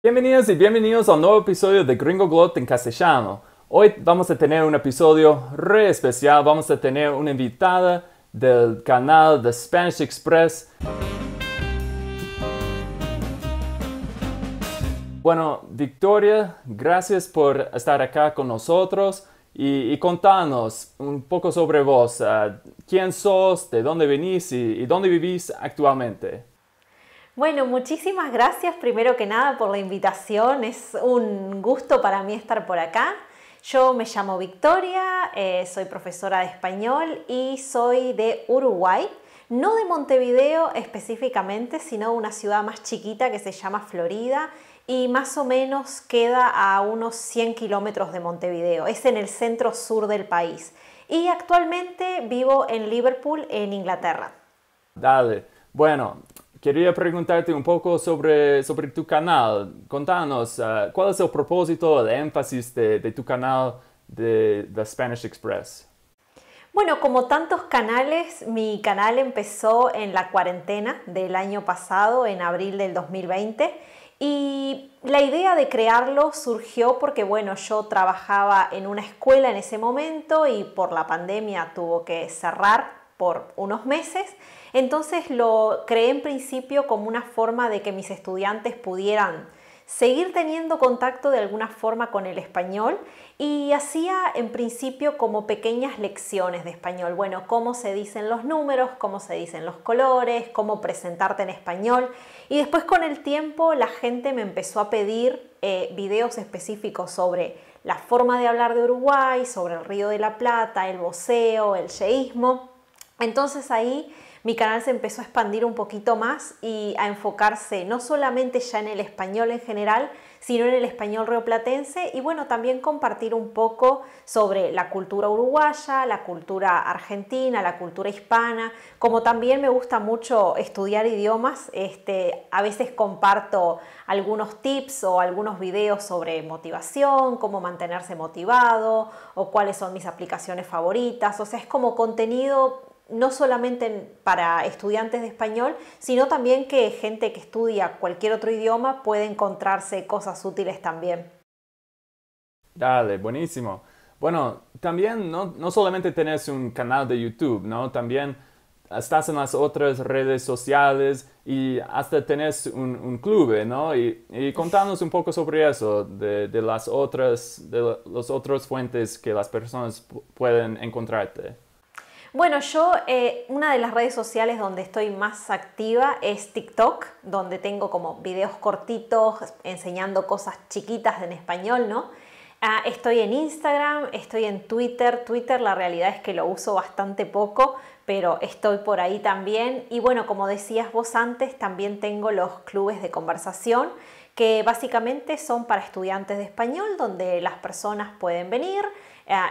Bienvenidos y bienvenidos a un nuevo episodio de Gringo Glot en castellano. Hoy vamos a tener un episodio re especial. Vamos a tener una invitada del canal de Spanish Express. Bueno, Victoria, gracias por estar acá con nosotros y contanos un poco sobre vos. ¿Quién sos? ¿De dónde venís? ¿Y dónde vivís actualmente? Bueno, muchísimas gracias primero que nada por la invitación. Es un gusto para mí estar por acá. Yo me llamo Victoria, soy profesora de español y soy de Uruguay. No de Montevideo específicamente, sino de una ciudad más chiquita que se llama Florida y más o menos queda a unos 100 kilómetros de Montevideo. Es en el centro sur del país. Y actualmente vivo en Liverpool, en Inglaterra. Dale. Bueno, quería preguntarte un poco sobre tu canal. Contanos, ¿cuál es el propósito, el énfasis de tu canal de Spanish Express? Bueno, como tantos canales, mi canal empezó en la cuarentena del año pasado, en abril del 2020, y la idea de crearlo surgió porque, bueno, yo trabajaba en una escuela en ese momento y por la pandemia tuvo que cerrar por unos meses. Entonces lo creé en principio como una forma de que mis estudiantes pudieran seguir teniendo contacto de alguna forma con el español y hacía en principio como pequeñas lecciones de español. Bueno, cómo se dicen los números, cómo se dicen los colores, cómo presentarte en español. Y después con el tiempo la gente me empezó a pedir videos específicos sobre la forma de hablar de Uruguay, sobre el Río de la Plata, el voceo, el yeísmo. Entonces ahí mi canal se empezó a expandir un poquito más y a enfocarse no solamente ya en el español en general, sino en el español rioplatense y bueno, también compartir un poco sobre la cultura uruguaya, la cultura argentina, la cultura hispana. Como también me gusta mucho estudiar idiomas, a veces comparto algunos tips o algunos videos sobre motivación, cómo mantenerse motivado o cuáles son mis aplicaciones favoritas. O sea, es como contenido no solamente para estudiantes de español, sino también que gente que estudia cualquier otro idioma puede encontrarse cosas útiles también. Dale, buenísimo. Bueno, también no solamente tenés un canal de YouTube, ¿no? También estás en las otras redes sociales y hasta tenés un club, ¿no? Y contanos un poco sobre eso, de las otras fuentes que las personas pueden encontrarte. Bueno, yo una de las redes sociales donde estoy más activa es TikTok, donde tengo como videos cortitos enseñando cosas chiquitas en español, ¿no? Estoy en Instagram, estoy en Twitter. Twitter la realidad es que lo uso bastante poco, pero estoy por ahí también. Y bueno, como decías vos antes, también tengo los clubes de conversación, que básicamente son para estudiantes de español, donde las personas pueden venir.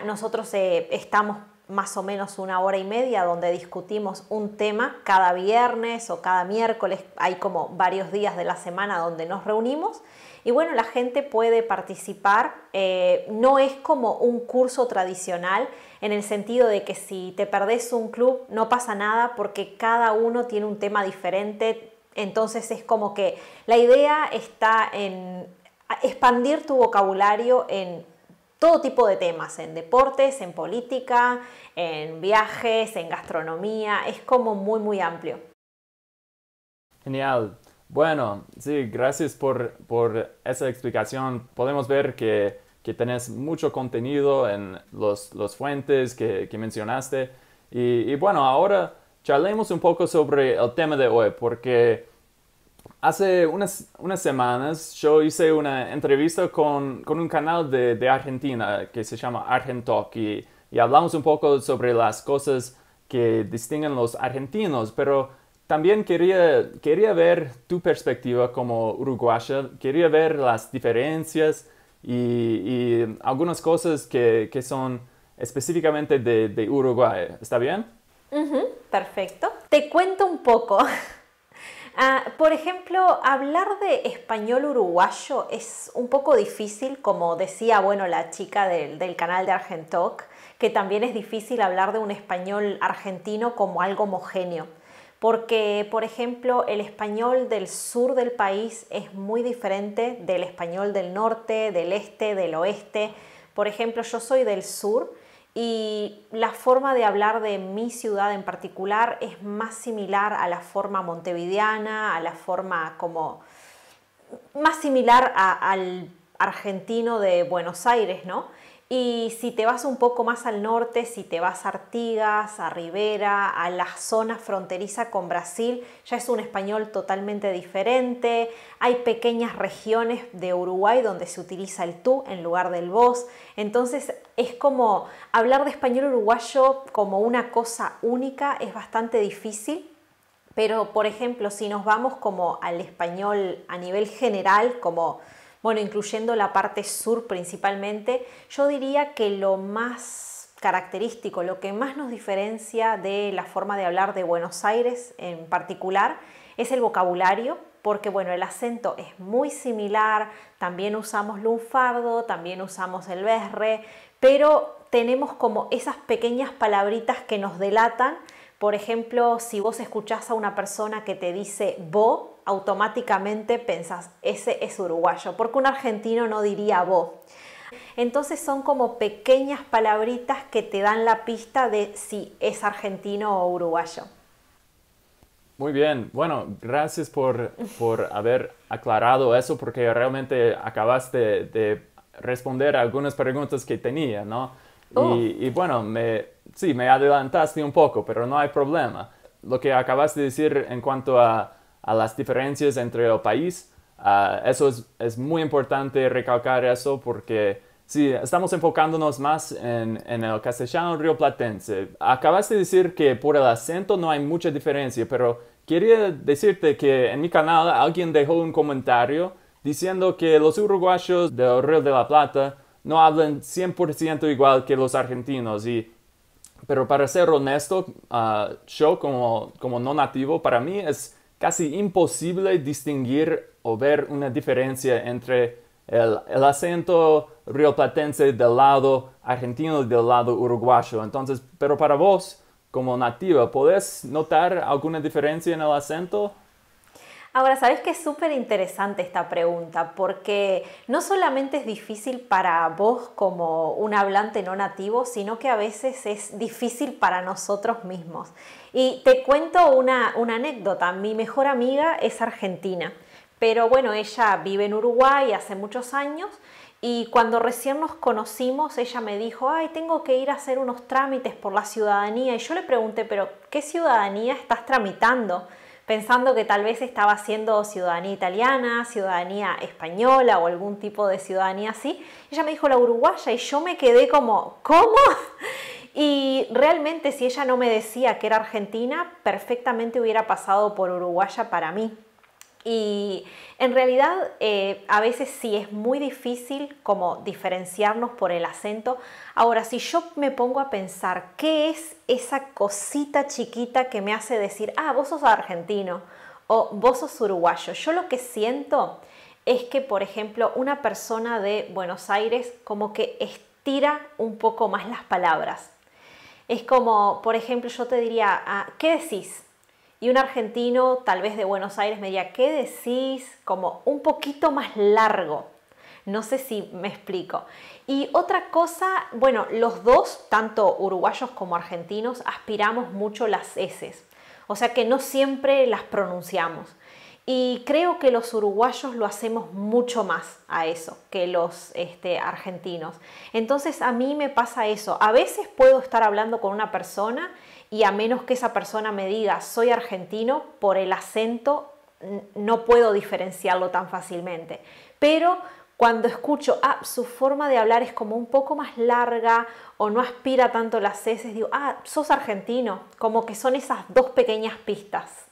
Nosotros estamos más o menos una hora y media donde discutimos un tema cada viernes o cada miércoles. Hay como varios días de la semana donde nos reunimos y bueno, la gente puede participar. No es como un curso tradicional en el sentido de que si te perdés un club no pasa nada porque cada uno tiene un tema diferente. Entonces es como que la idea está en expandir tu vocabulario en todo tipo de temas, en deportes, en política, en viajes, en gastronomía. Es como muy amplio. Genial. Bueno, sí, gracias por esa explicación. Podemos ver que tenés mucho contenido en los fuentes que mencionaste. Y bueno, ahora charlemos un poco sobre el tema de hoy, porque hace unas semanas yo hice una entrevista con un canal de Argentina que se llama Argentalk y hablamos un poco sobre las cosas que distinguen los argentinos, pero también quería ver tu perspectiva como uruguaya, quería ver las diferencias y algunas cosas que son específicamente de Uruguay. ¿Está bien? Perfecto. Te cuento un poco. Por ejemplo, hablar de español uruguayo es un poco difícil, como decía, bueno, la chica del canal de Argentalk, que también es difícil hablar de un español argentino como algo homogéneo, porque, por ejemplo, el español del sur del país es muy diferente del español del norte, del este, del oeste. Por ejemplo, yo soy del sur y la forma de hablar de mi ciudad en particular es más similar a la forma montevideana, a la forma como más similar al argentino de Buenos Aires, ¿no? Y si te vas un poco más al norte, si te vas a Artigas, a Rivera, a la zona fronteriza con Brasil, ya es un español totalmente diferente. Hay pequeñas regiones de Uruguay donde se utiliza el tú en lugar del vos. Entonces es como hablar de español uruguayo como una cosa única, es bastante difícil. Pero, por ejemplo, si nos vamos como al español a nivel general, como, bueno, incluyendo la parte sur principalmente, yo diría que lo más característico, lo que más nos diferencia de la forma de hablar de Buenos Aires en particular, es el vocabulario, porque, bueno, el acento es muy similar, también usamos lunfardo, también usamos el berre, pero tenemos como esas pequeñas palabritas que nos delatan. Por ejemplo, si vos escuchás a una persona que te dice vos, automáticamente pensás, ese es uruguayo, porque un argentino no diría vos. Entonces son como pequeñas palabritas que te dan la pista de si es argentino o uruguayo. Muy bien, bueno, gracias por haber aclarado eso porque realmente acabaste de responder a algunas preguntas que tenía, ¿no? Y bueno, sí, me adelantaste un poco, pero no hay problema. Lo que acabas de decir en cuanto a las diferencias entre el país, eso es muy importante recalcar eso porque sí, estamos enfocándonos más en el castellano rioplatense. Acabas de decir que por el acento no hay mucha diferencia, pero quería decirte que en mi canal alguien dejó un comentario diciendo que los uruguayos del Río de la Plata no hablan 100% igual que los argentinos. Pero para ser honesto, yo como no nativo, para mí es casi imposible distinguir o ver una diferencia entre el acento rioplatense del lado argentino y del lado uruguayo. Entonces, pero para vos, como nativa, ¿podés notar alguna diferencia en el acento? Ahora, ¿sabés que es súper interesante esta pregunta? Porque no solamente es difícil para vos como un hablante no nativo, sino que a veces es difícil para nosotros mismos. Y te cuento una anécdota. Mi mejor amiga es argentina, pero bueno, ella vive en Uruguay hace muchos años y cuando recién nos conocimos, ella me dijo, ay, tengo que ir a hacer unos trámites por la ciudadanía. Y yo le pregunté, pero ¿qué ciudadanía estás tramitando? Pensando que tal vez estaba haciendo ciudadanía italiana, ciudadanía española o algún tipo de ciudadanía así. Ella me dijo la uruguaya y yo me quedé como, ¿cómo? Y realmente si ella no me decía que era argentina, perfectamente hubiera pasado por uruguaya para mí. Y en realidad a veces sí es muy difícil como diferenciarnos por el acento. Ahora, si yo me pongo a pensar qué es esa cosita chiquita que me hace decir, ah, vos sos argentino o vos sos uruguayo, yo lo que siento es que, por ejemplo, una persona de Buenos Aires como que estira un poco más las palabras. Es como, por ejemplo, yo te diría, ah, ¿qué decís? Y un argentino, tal vez de Buenos Aires, me diría, ¿qué decís? Como un poquito más largo. No sé si me explico. Y otra cosa, bueno, los dos, tanto uruguayos como argentinos, aspiramos mucho las eses. O sea que no siempre las pronunciamos. Y creo que los uruguayos lo hacemos mucho más a eso que los argentinos. Entonces a mí me pasa eso. A veces puedo estar hablando con una persona y a menos que esa persona me diga soy argentino, por el acento no puedo diferenciarlo tan fácilmente. Pero cuando escucho, su forma de hablar es como un poco más larga o no aspira tanto las heces, digo, sos argentino. Como que son esas dos pequeñas pistas.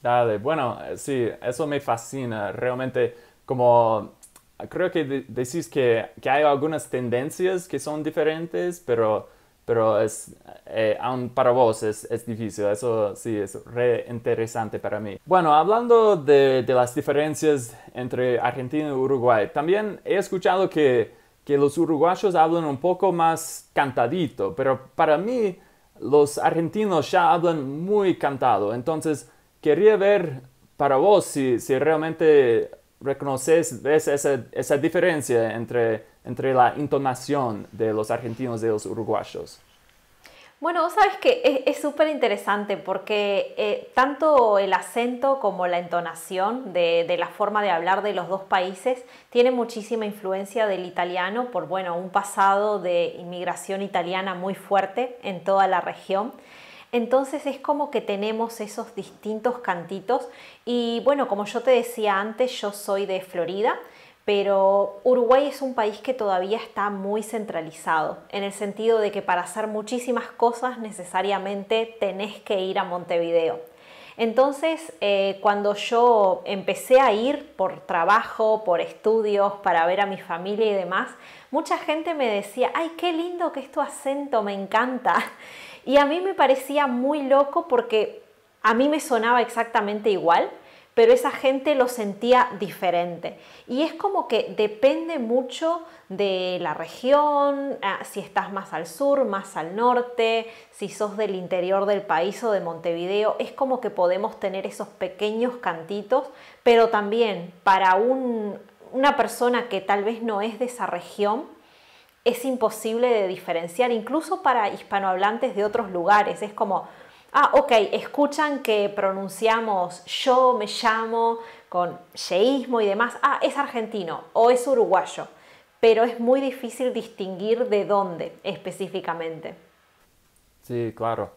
Dale, bueno, sí, eso me fascina. Realmente, como creo que decís que hay algunas tendencias que son diferentes, pero aún para vos es difícil. Eso sí, es re interesante para mí. Bueno, hablando de las diferencias entre Argentina y Uruguay, también he escuchado que los uruguayos hablan un poco más cantadito, pero para mí los argentinos ya hablan muy cantado. Entonces, quería ver para vos si realmente ves esa diferencia entre la entonación de los argentinos y de los uruguayos. Bueno, vos sabés que es súper interesante porque tanto el acento como la entonación de la forma de hablar de los dos países tiene muchísima influencia del italiano por, bueno, un pasado de inmigración italiana muy fuerte en toda la región. Entonces es como que tenemos esos distintos cantitos y bueno, como yo te decía antes, yo soy de Florida, pero Uruguay es un país que todavía está muy centralizado, en el sentido de que para hacer muchísimas cosas necesariamente tenés que ir a Montevideo. Entonces, cuando yo empecé a ir por trabajo, por estudios, para ver a mi familia y demás, mucha gente me decía, ¡ay, qué lindo que es tu acento, me encanta! Y a mí me parecía muy loco porque a mí me sonaba exactamente igual, pero esa gente lo sentía diferente. Y es como que depende mucho de la región, si estás más al sur, más al norte, si sos del interior del país o de Montevideo, es como que podemos tener esos pequeños cantitos, pero también para una persona que tal vez no es de esa región, es imposible de diferenciar, incluso para hispanohablantes de otros lugares. Es como, ok, escuchan que pronunciamos yo, me llamo, con yeísmo y demás. Es argentino o es uruguayo, pero es muy difícil distinguir de dónde específicamente. Sí, claro.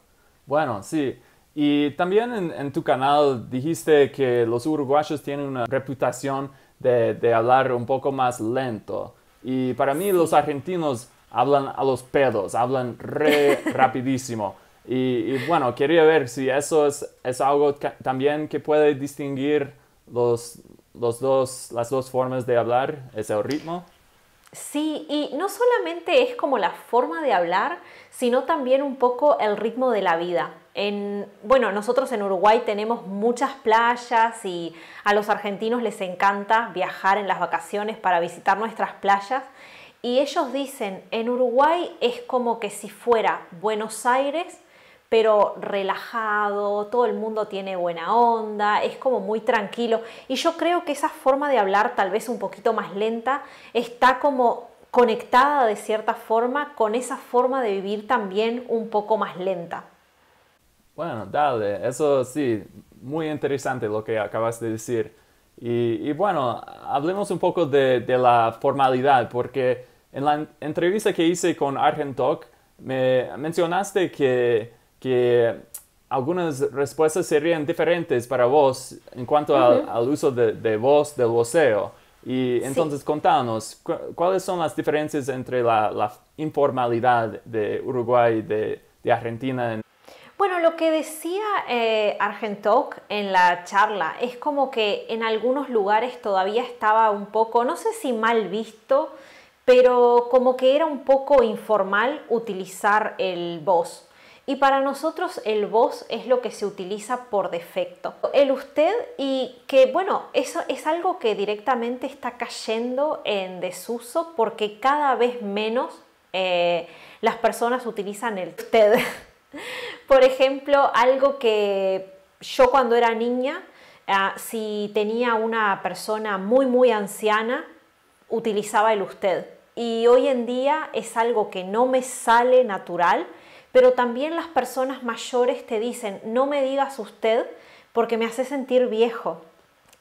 Bueno, sí. Y también en tu canal dijiste que los uruguayos tienen una reputación de hablar un poco más lento. Y para mí los argentinos hablan a los pedos, hablan re rapidísimo. Y bueno, quería ver si eso es algo también que puede distinguir las dos formas de hablar, es el ritmo. Sí, y no solamente es como la forma de hablar, sino también un poco el ritmo de la vida. Bueno, nosotros en Uruguay tenemos muchas playas y a los argentinos les encanta viajar en las vacaciones para visitar nuestras playas. Y ellos dicen, en Uruguay es como que si fuera Buenos Aires, pero relajado, todo el mundo tiene buena onda, es como muy tranquilo. Y yo creo que esa forma de hablar, tal vez un poquito más lenta, está como conectada de cierta forma con esa forma de vivir también un poco más lenta. Bueno, dale, eso sí, muy interesante lo que acabas de decir. Y bueno, hablemos un poco de la formalidad, porque en la entrevista que hice con Argentalk me mencionaste que algunas respuestas serían diferentes para vos en cuanto al uso de voz, del voceo. Y entonces Sí. contanos, ¿cuáles son las diferencias entre la informalidad de Uruguay y de Argentina? Bueno, lo que decía Argentalk en la charla es como que en algunos lugares todavía estaba un poco, no sé si mal visto, pero como que era un poco informal utilizar el vos. Y para nosotros el vos es lo que se utiliza por defecto. El usted, y que bueno, eso es algo que directamente está cayendo en desuso porque cada vez menos las personas utilizan el usted. Por ejemplo, algo que yo cuando era niña, si tenía una persona muy anciana, utilizaba el usted. Y hoy en día es algo que no me sale natural, pero también las personas mayores te dicen, no me digas usted porque me hace sentir viejo.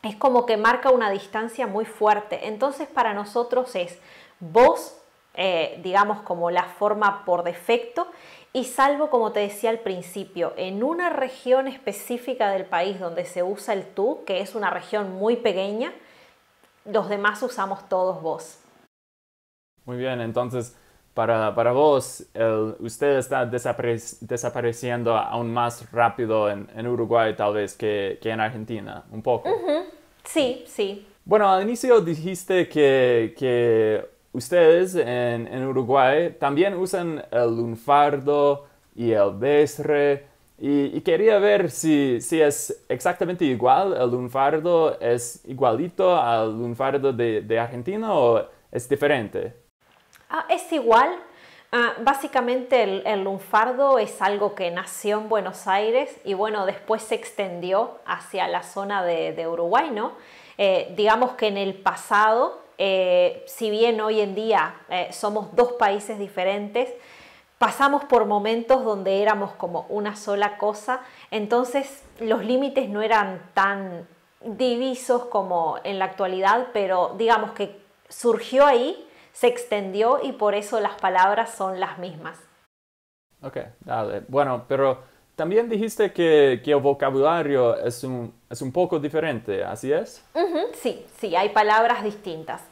Es como que marca una distancia muy fuerte. Entonces para nosotros es vos, digamos como la forma por defecto, y salvo, como te decía al principio, en una región específica del país donde se usa el tú, que es una región muy pequeña, los demás usamos todos vos. Muy bien, entonces para vos usted está desapareciendo aún más rápido en Uruguay tal vez que en Argentina, un poco. Sí, sí. Bueno, al inicio dijiste que ustedes en Uruguay también usan el lunfardo y el besre. Y quería ver si es exactamente igual, el lunfardo es igualito al lunfardo de Argentina o es diferente. Es igual. Básicamente el lunfardo es algo que nació en Buenos Aires y bueno, después se extendió hacia la zona de Uruguay, ¿no? Digamos que en el pasado, si bien hoy en día somos dos países diferentes, pasamos por momentos donde éramos como una sola cosa, entonces los límites no eran tan divisos como en la actualidad, pero digamos que surgió ahí, se extendió y por eso las palabras son las mismas. Ok, dale. Bueno, pero también dijiste que el vocabulario es un poco diferente, ¿así es? Sí, sí, hay palabras distintas.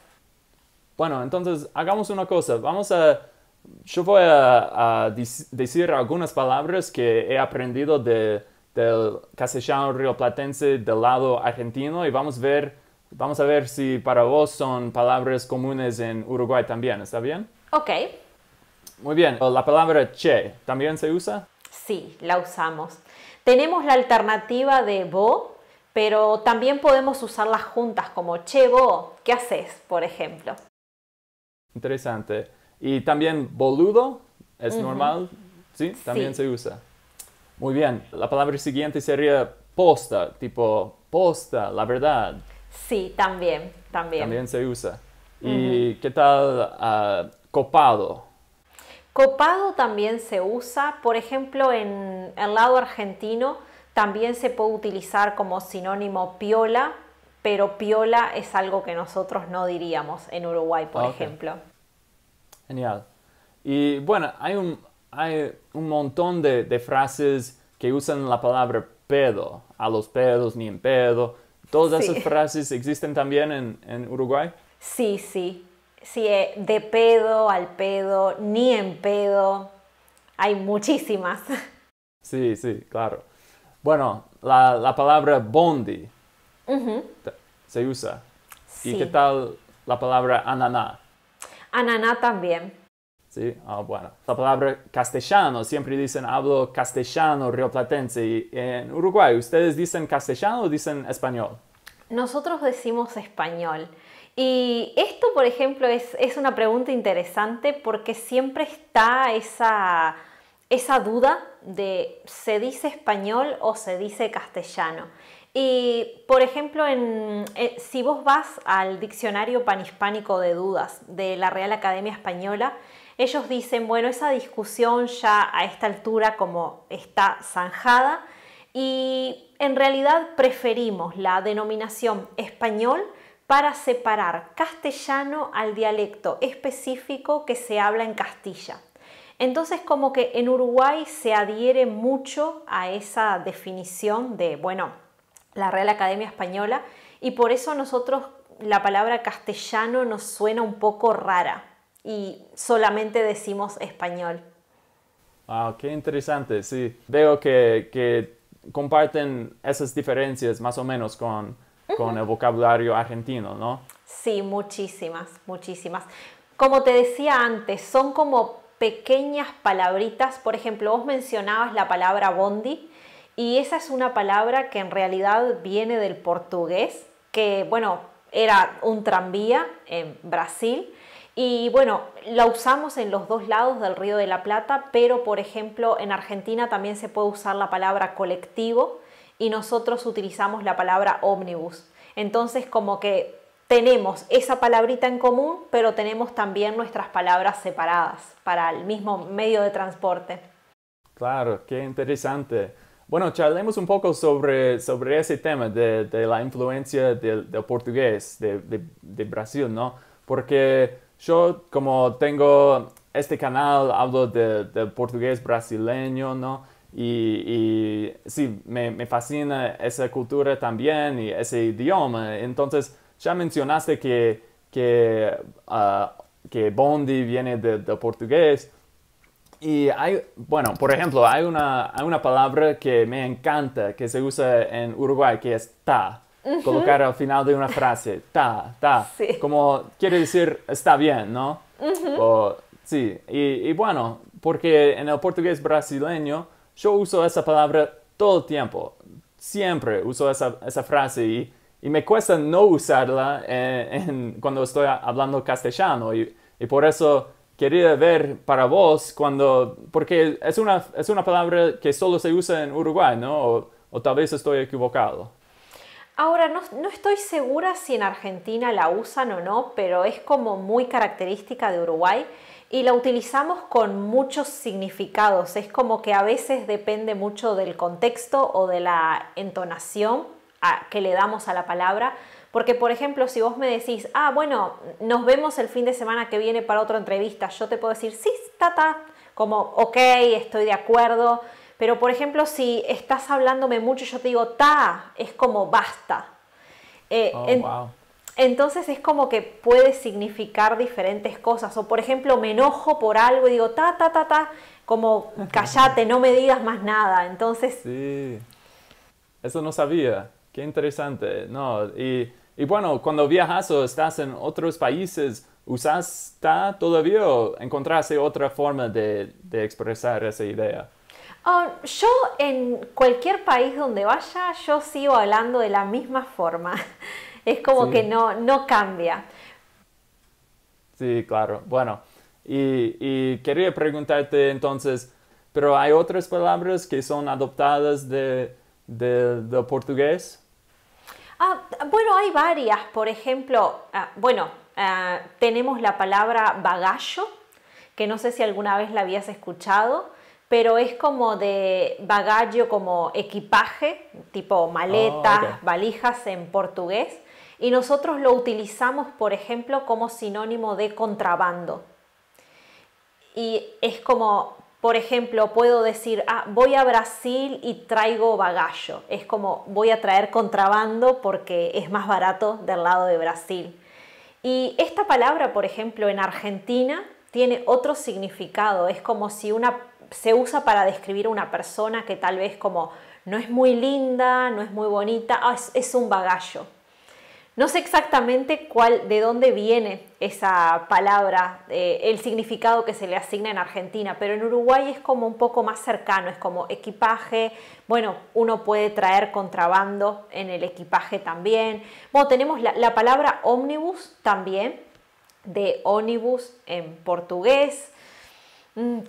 Bueno, entonces hagamos una cosa. Yo voy a decir algunas palabras que he aprendido del castellano rioplatense del lado argentino y vamos a ver si para vos son palabras comunes en Uruguay también. ¿Está bien? Ok, Muy bien. La palabra che, ¿también se usa? sí, la usamos. Tenemos la alternativa de bo, pero también podemos usarlas juntas como che, bo, ¿qué haces? Por ejemplo. Interesante. Y también boludo, ¿es normal? ¿Sí? También Sí, se usa. Muy bien. La palabra siguiente sería posta, tipo posta, la verdad. sí, también, también. También se usa. ¿Y qué tal copado? Copado también se usa, por ejemplo, en el lado argentino también se puede utilizar como sinónimo piola, pero piola es algo que nosotros no diríamos en Uruguay, por Ok, ejemplo. genial. Y bueno, hay un montón de frases que usan la palabra pedo, a los pedos, ni en pedo. ¿Todas esas Sí, frases existen también en Uruguay? sí, sí. Sí, de pedo al pedo, ni en pedo. Hay muchísimas. Sí, sí, claro. Bueno, la palabra bondi se usa. ¿Y qué Sí. tal la palabra ananá? Ananá también. Sí, bueno. La palabra castellano, siempre dicen hablo castellano rioplatense. Y en Uruguay, ¿ustedes dicen castellano o dicen español? Nosotros decimos español. Y esto, por ejemplo, es una pregunta interesante porque siempre está esa duda de ¿se dice español o se dice castellano? Y, por ejemplo, si vos vas al Diccionario Panhispánico de Dudas de la Real Academia Española, ellos dicen, bueno, esa discusión ya a esta altura como está zanjada y en realidad preferimos la denominación español para separar castellano al dialecto específico que se habla en Castilla. Entonces como que en Uruguay se adhiere mucho a esa definición de, bueno, la Real Academia Española y por eso nosotros la palabra castellano nos suena un poco rara y solamente decimos español. Ah, qué interesante, sí. Veo que comparten esas diferencias más o menos con el vocabulario argentino, ¿no? Sí, muchísimas, muchísimas. Como te decía antes, son como pequeñas palabritas. Por ejemplo, vos mencionabas la palabra bondi y esa es una palabra que en realidad viene del portugués, que bueno, era un tranvía en Brasil. Y bueno, la usamos en los dos lados del Río de la Plata, pero por ejemplo en Argentina también se puede usar la palabra colectivo y nosotros utilizamos la palabra ómnibus. Entonces como que tenemos esa palabrita en común, pero tenemos también nuestras palabras separadas para el mismo medio de transporte. Claro, qué interesante. Bueno, charlemos un poco sobre ese tema de la influencia del portugués de Brasil, ¿no? Porque yo, como tengo este canal, hablo del portugués brasileño, ¿no? Y sí, me fascina esa cultura también y ese idioma. Entonces, ya mencionaste que Bondi viene del portugués. Y bueno, por ejemplo, hay una palabra que me encanta, que se usa en Uruguay, que es ta. Colocar al final de una frase, ta, Sí. como quiere decir está bien, ¿no? Sí, y bueno, porque en el portugués brasileño yo uso esa palabra todo el tiempo, siempre uso esa frase y me cuesta no usarla cuando estoy hablando castellano y por eso quería ver para vos porque es una palabra que solo se usa en Uruguay, ¿no? O tal vez estoy equivocado. Ahora, no estoy segura si en Argentina la usan o no, pero es como muy característica de Uruguay y la utilizamos con muchos significados. Es como que a veces depende mucho del contexto o de la entonación que le damos a la palabra. Porque, por ejemplo, si vos me decís, bueno, nos vemos el fin de semana que viene para otra entrevista, yo te puedo decir, sí, tata, como, ok, estoy de acuerdo. Pero, por ejemplo, si estás hablándome mucho y yo te digo, es como basta. Wow. Entonces es como que puede significar diferentes cosas. O, por ejemplo, me enojo por algo y digo, como, callate, no me digas más nada. Entonces... Sí, eso no sabía. Qué interesante. No, y bueno, cuando viajas o estás en otros países, ¿usas ta todavía o encontraste otra forma de expresar esa idea? Yo en cualquier país donde vaya, yo sigo hablando de la misma forma. Es como que Sí, no cambia. sí, claro. Bueno, y quería preguntarte entonces, ¿pero hay otras palabras que son adoptadas del portugués? Bueno, hay varias. Por ejemplo, tenemos la palabra bagallo, que no sé si alguna vez la habías escuchado, pero es como de bagallo, como equipaje, tipo Oh, ok. maletas, valijas en portugués. Y nosotros lo utilizamos, por ejemplo, como sinónimo de contrabando. Y es como, por ejemplo, puedo decir, voy a Brasil y traigo bagallo. Es como, voy a traer contrabando porque es más barato del lado de Brasil. Y esta palabra, por ejemplo, en Argentina tiene otro significado. Es como si se usa para describir a una persona que tal vez como no es muy linda, no es muy bonita, es un bagallo. No sé exactamente de dónde viene esa palabra, el significado que se le asigna en Argentina, pero en Uruguay es como un poco más cercano, es como equipaje, bueno, uno puede traer contrabando en el equipaje también. Bueno, tenemos la palabra ómnibus también, de ónibus en portugués.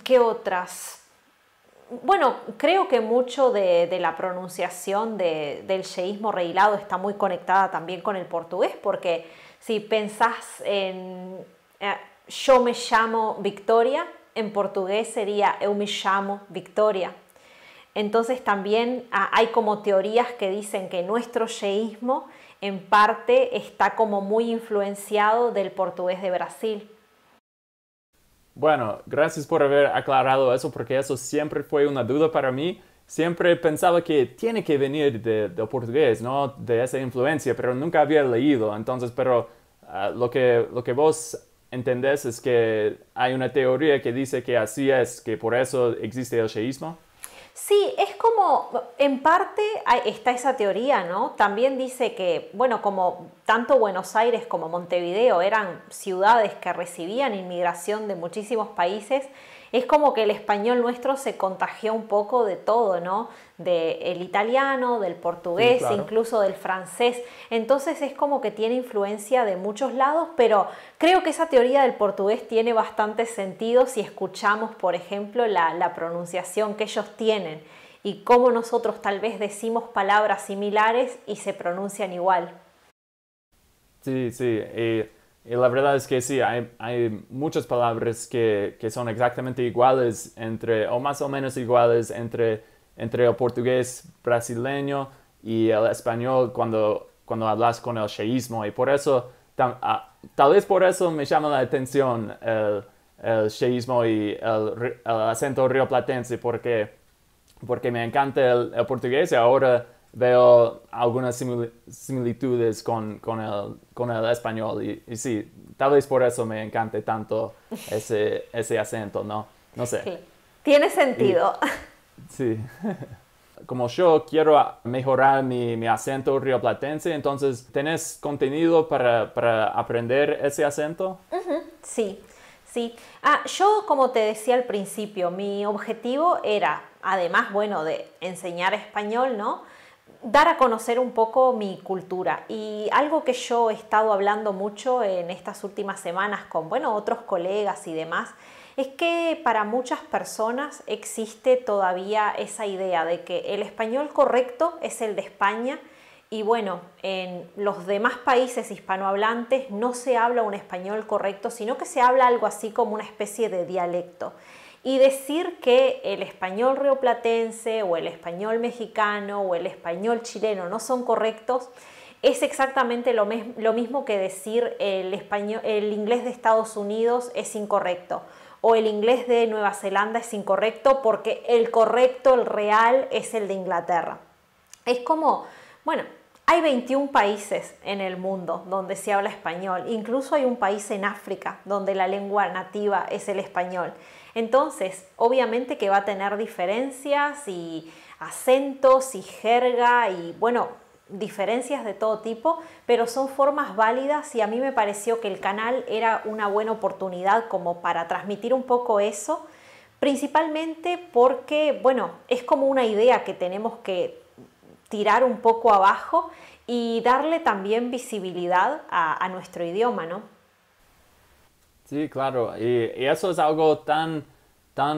¿Qué otras? Bueno, creo que mucho de la pronunciación del yeísmo reilado está muy conectada también con el portugués, porque si pensás en yo me llamo Victoria, en portugués sería eu me llamo Victoria. Entonces también hay como teorías que dicen que nuestro yeísmo en parte está como muy influenciado del portugués de Brasil. Bueno, gracias por haber aclarado eso porque eso siempre fue una duda para mí. Siempre pensaba que tiene que venir del portugués, ¿no? De esa influencia, pero nunca había leído. Entonces, pero lo que vos entendés es que hay una teoría que dice que así es, que por eso existe el sheísmo. Sí, es como, en parte está esa teoría, ¿no? También dice que, bueno, como tanto Buenos Aires como Montevideo eran ciudades que recibían inmigración de muchísimos países, es como que el español nuestro se contagió un poco de todo, ¿no? Del italiano, del Sí, portugués, claro. incluso del francés. Entonces es como que tiene influencia de muchos lados, pero creo que esa teoría del portugués tiene bastante sentido si escuchamos, por ejemplo, la pronunciación que ellos tienen y cómo nosotros tal vez decimos palabras similares y se pronuncian igual. Sí, sí. Y la verdad es que sí, hay muchas palabras que son exactamente iguales o más o menos iguales entre el portugués brasileño y el español cuando hablas con el sheísmo. Y por eso, tal vez por eso me llama la atención el sheísmo y el acento rioplatense, porque me encanta el portugués y ahora veo algunas similitudes con el español y sí, tal vez por eso me encante tanto ese acento, ¿no? No sé. Sí. Tiene Y sentido. sí, como yo quiero mejorar mi acento rioplatense, entonces, ¿tenés contenido para aprender ese acento? Sí, sí. Yo, como te decía al principio, mi objetivo era, además, bueno, de enseñar español, ¿no? dar a conocer un poco mi cultura. Y algo que yo he estado hablando mucho en estas últimas semanas con, bueno, otros colegas y demás, es que para muchas personas existe todavía esa idea de que el español correcto es el de España y bueno, en los demás países hispanohablantes no se habla un español correcto, sino que se habla algo así como una especie de dialecto. Y decir que el español rioplatense o el español mexicano o el español chileno no son correctos es exactamente lo mismo que decir el inglés de Estados Unidos es incorrecto o el inglés de Nueva Zelanda es incorrecto porque el correcto, el real, es el de Inglaterra. Es como, bueno, hay 21 países en el mundo donde se habla español, incluso hay un país en África donde la lengua nativa es el español. Entonces, obviamente que va a tener diferencias y acentos y jerga y, bueno, diferencias de todo tipo, pero son formas válidas y a mí me pareció que el canal era una buena oportunidad como para transmitir un poco eso, principalmente porque, bueno, es como una idea que tenemos que tirar un poco abajo y darle también visibilidad a nuestro idioma, ¿no? Sí, claro, y eso es algo tan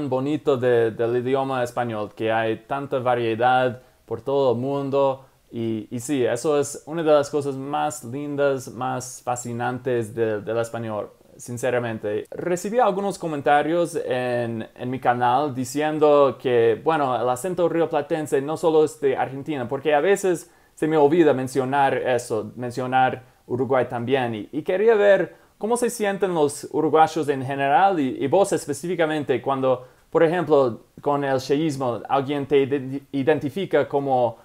bonito del idioma español, que hay tanta variedad por todo el mundo, y sí, eso es una de las cosas más lindas, más fascinantes del español, sinceramente. Recibí algunos comentarios en mi canal diciendo que, bueno, el acento rioplatense no solo es de Argentina, porque a veces se me olvida mencionar eso, mencionar Uruguay también, y quería ver ¿cómo se sienten los uruguayos en general y vos específicamente cuando, por ejemplo, con el sheísmo, alguien te identifica como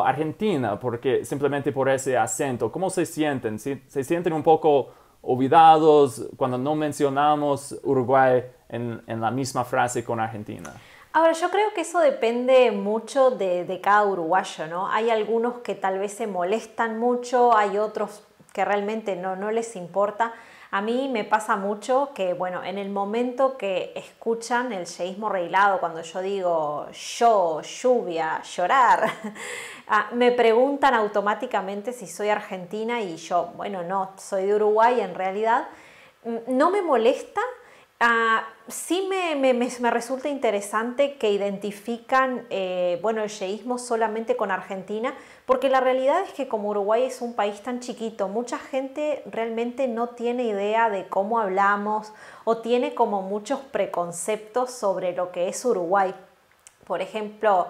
argentina porque simplemente por ese acento? ¿Cómo se sienten? ¿Se sienten un poco olvidados cuando no mencionamos Uruguay en la misma frase con Argentina? Ahora, yo creo que eso depende mucho de cada uruguayo, ¿no? Hay algunos que tal vez se molestan mucho, hay otros que realmente no les importa. A mí me pasa mucho que, bueno, en el momento que escuchan el yeísmo reilado, cuando yo digo lluvia, llorar, me preguntan automáticamente si soy argentina y yo, bueno, no, soy de Uruguay en realidad. No me molesta. Sí me resulta interesante que identifican bueno, el yeísmo solamente con Argentina, porque la realidad es que como Uruguay es un país tan chiquito, mucha gente realmente no tiene idea de cómo hablamos o tiene como muchos preconceptos sobre lo que es Uruguay. Por ejemplo,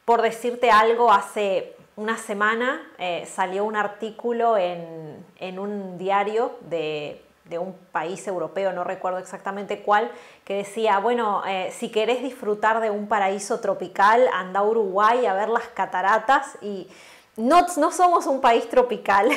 por decirte algo, hace una semana salió un artículo en un diario de un país europeo, no recuerdo exactamente cuál, que decía, bueno, si querés disfrutar de un paraíso tropical, anda a Uruguay a ver las cataratas, y no somos un país tropical,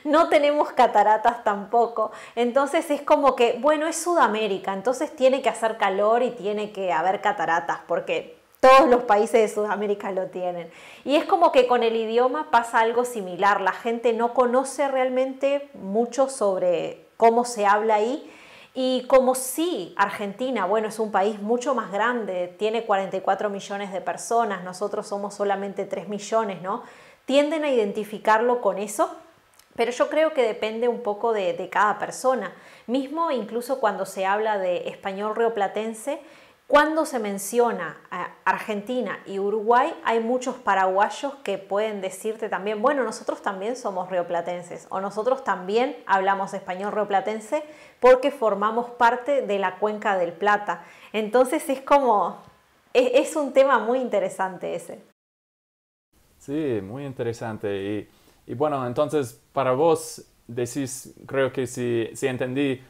no tenemos cataratas tampoco, entonces es como que, bueno, es Sudamérica, entonces tiene que hacer calor y tiene que haber cataratas, porque todos los países de Sudamérica lo tienen. Y es como que con el idioma pasa algo similar, la gente no conoce realmente mucho sobre cómo se habla ahí, y como sí, Argentina, bueno, es un país mucho más grande, tiene 44 millones de personas, nosotros somos solamente 3 millones, ¿no? Tienden a identificarlo con eso, pero yo creo que depende un poco de cada persona. Mismo incluso cuando se habla de español rioplatense, cuando se menciona Argentina y Uruguay, hay muchos paraguayos que pueden decirte también, bueno, nosotros también somos rioplatenses o nosotros también hablamos español rioplatense porque formamos parte de la Cuenca del Plata. Entonces es como, es un tema muy interesante ese. Sí, muy interesante. Y bueno, entonces para vos decís, creo que si entendí,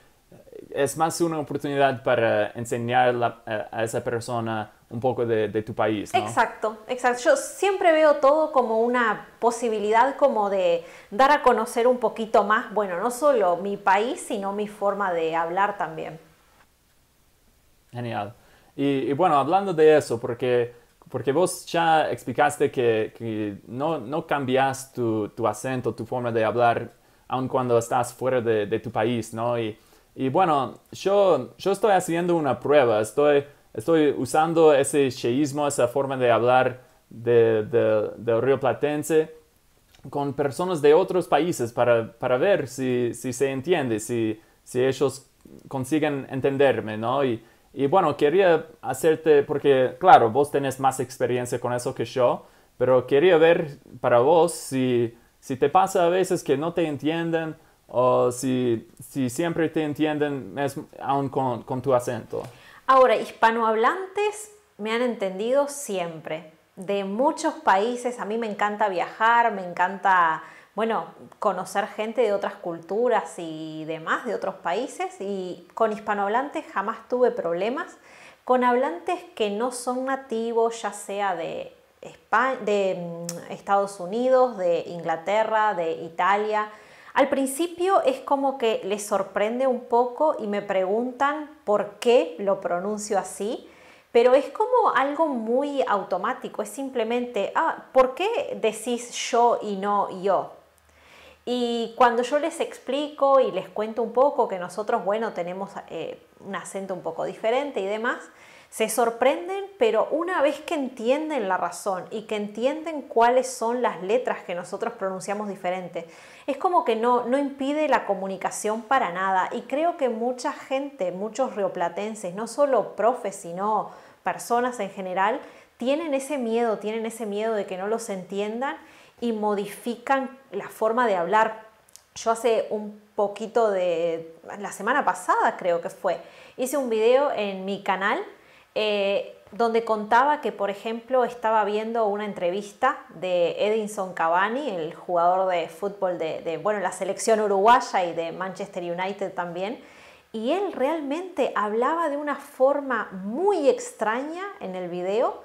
es más una oportunidad para enseñar a esa persona un poco de tu país, ¿no? Exacto, exacto. Yo siempre veo todo como una posibilidad como de dar a conocer un poquito más, bueno, no solo mi país, sino mi forma de hablar también. Genial. Y bueno, hablando de eso, porque vos ya explicaste que no cambias tu acento, tu forma de hablar, aun cuando estás fuera de tu país, ¿no? Y bueno, yo estoy haciendo una prueba, estoy usando ese sheísmo, esa forma de hablar del Río Platense con personas de otros países para ver si se entiende, si ellos consiguen entenderme, ¿no? Y bueno, quería hacerte, porque claro, vos tenés más experiencia con eso que yo, pero quería ver para vos si te pasa a veces que no te entienden o si siempre te entienden aún con tu acento. Ahora, hispanohablantes me han entendido siempre. De muchos países, a mí me encanta viajar, me encanta, bueno, conocer gente de otras culturas y demás, de otros países, y con hispanohablantes jamás tuve problemas. Con hablantes que no son nativos, ya sea de Estados Unidos, de Inglaterra, de Italia, al principio es como que les sorprende un poco y me preguntan por qué lo pronuncio así, pero es como algo muy automático, es simplemente, ¿por qué decís yo y no yo? Y cuando yo les explico y les cuento un poco que nosotros, bueno, tenemos un acento un poco diferente y demás, se sorprenden, pero una vez que entienden la razón y que entienden cuáles son las letras que nosotros pronunciamos diferente, es como que no impide la comunicación para nada. Y creo que mucha gente, muchos rioplatenses, no solo profes, sino personas en general, tienen ese miedo de que no los entiendan y modifican la forma de hablar. Yo hace un poquito la semana pasada creo que fue, hice un video en mi canal donde contaba que, por ejemplo, estaba viendo una entrevista de Edinson Cavani, el jugador de fútbol de la selección uruguaya y de Manchester United también, y él realmente hablaba de una forma muy extraña en el video.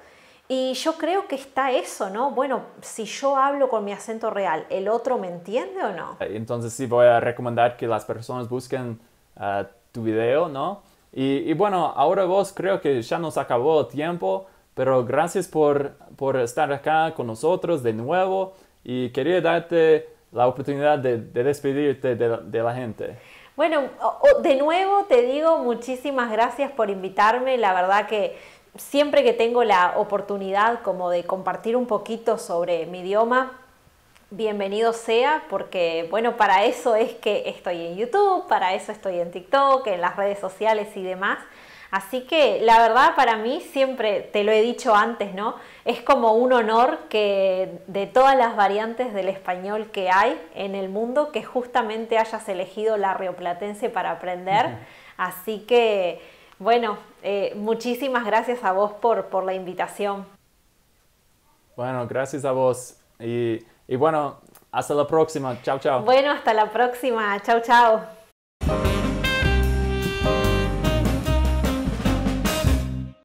Y yo creo que está eso, ¿no? Bueno, si yo hablo con mi acento real, ¿el otro me entiende o no? Entonces sí voy a recomendar que las personas busquen tu video, ¿no? Y bueno, ahora vos creo que ya nos acabó el tiempo, pero gracias por estar acá con nosotros de nuevo y quería darte la oportunidad de despedirte de la gente. Bueno, de nuevo te digo muchísimas gracias por invitarme, la verdad que siempre que tengo la oportunidad como de compartir un poquito sobre mi idioma, bienvenido sea, porque bueno, para eso es que estoy en YouTube, para eso estoy en TikTok, en las redes sociales y demás. Así que la verdad para mí, siempre te lo he dicho antes, ¿no? Es como un honor que de todas las variantes del español que hay en el mundo, que justamente hayas elegido la rioplatense para aprender. Así que, bueno, muchísimas gracias a vos por la invitación. Bueno, gracias a vos. Y bueno, hasta la próxima. Chao, chao. Bueno, hasta la próxima. Chau, chau.